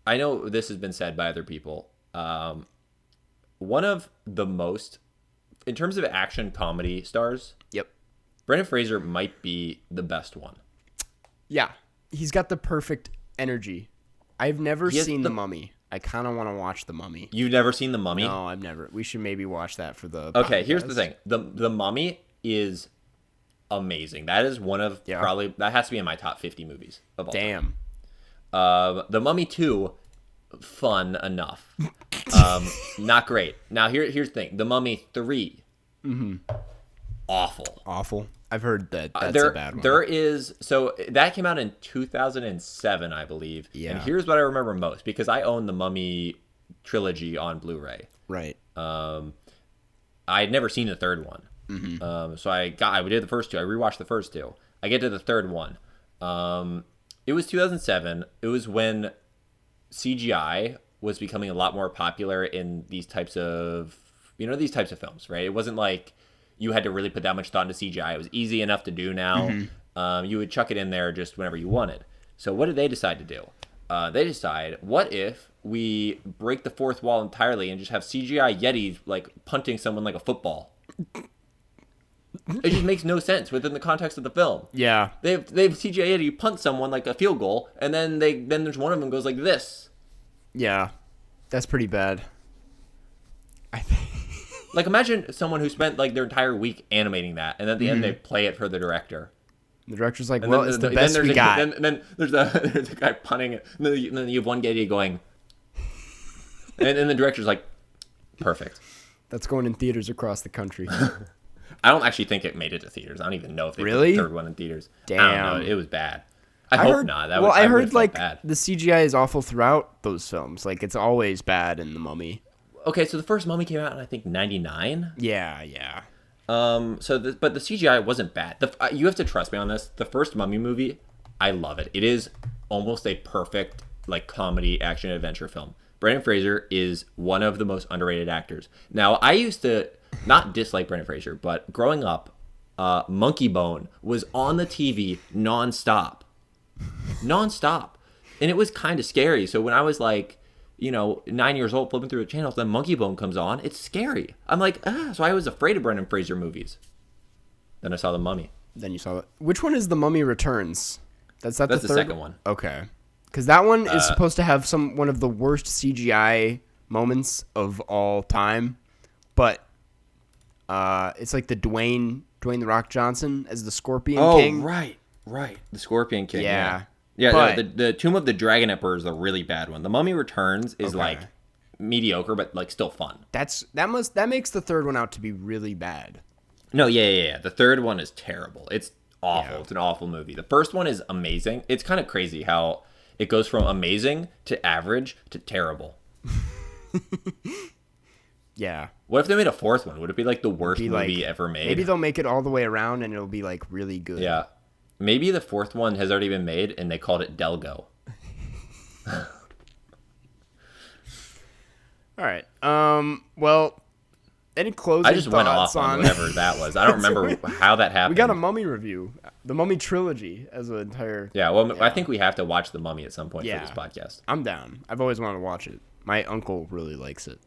I know this has been said by other people. One of the most, in terms of action comedy stars, Yep. Brendan Fraser might be the best one. Yeah. He's got the perfect energy. I've never He has seen The Mummy. I kind of want to watch The Mummy. You've never seen The Mummy? No, I've never. We should maybe watch that for the Okay, podcast. here's the thing. The Mummy is amazing. That is one of probably, that has to be in my top 50 movies of all time. Damn. The Mummy 2, fun enough. Not great. Now here's the thing. The Mummy 3, awful. Awful. I've heard that that's a bad one. There is, so that came out in 2007, I believe. Yeah. And here's what I remember most, because I own the Mummy trilogy on Blu-ray. Right. I had never seen the third one. So I did the first two. I rewatched the first two. I get to the third one. It was 2007. It was when CGI was becoming a lot more popular in these types of films, right? It wasn't like you had to really put that much thought into CGI. It was easy enough to do now. You would chuck it in there just whenever you wanted. So what did they decide to do? They decide, what if we break the fourth wall entirely and just have CGI Yetis like punting someone like a football? It just makes no sense within the context of the film. Yeah. They have CGI Yeti punt someone like a field goal, and then there's one of them goes like this. Yeah. That's pretty bad. I think. Like, imagine someone who spent like their entire week animating that, and at the end they play it for the director. The director's like, And well, then, it's the best we got. Then there's a guy punting it, and then you have one Yeti going, and the director's like, perfect. That's going in theaters across the country. I don't actually think it made it to theaters. I don't even know if they put Really? the third one in theaters. Damn. I don't know. It was bad. I hope heard, not. I heard would've like felt bad. the CGI is awful throughout those films. Like it's always bad in The Mummy. Okay, so the first Mummy came out in I think '99. Yeah. But the CGI wasn't bad. You have to trust me on this. The first Mummy movie, I love it. It is almost a perfect like comedy action adventure film. Brendan Fraser is one of the most underrated actors. Now, I used to not dislike Brendan Fraser, but growing up, Monkey Bone was on the TV nonstop, and it was kind of scary. So when I was like, 9 years old, flipping through the channels, then Monkey Bone comes on. It's scary. I'm like, so I was afraid of Brendan Fraser movies. Then I saw The Mummy. Then you saw it. Which one is The Mummy Returns? That's the third second one. Okay. Because that one is supposed to have one of the worst CGI moments of all time. But it's like the Dwayne The Rock Johnson as the Scorpion King. Oh, right. The Scorpion King. Yeah. Yeah, But- no, the Tomb of the Dragon Emperor is the really bad one. The Mummy Returns is like mediocre, but like still fun. That makes the third one out to be really bad. No, yeah. The third one is terrible. It's awful. Yeah. It's an awful movie. The first one is amazing. It's kind of crazy how it goes from amazing to average to terrible. Yeah. What if they made a fourth one? Would it be like the worst Be movie like- ever made? Maybe they'll make it all the way around and it'll be like really good. Yeah. Maybe the fourth one has already been made and they called it Delgo. All right. Well, any closing I just went thoughts off on whatever that was. I don't remember how that happened. We got a Mummy review, the Mummy trilogy as an entire. Yeah, well, I think we have to watch The Mummy at some point Yeah. for this podcast. I'm down. I've always wanted to watch it. My uncle really likes it.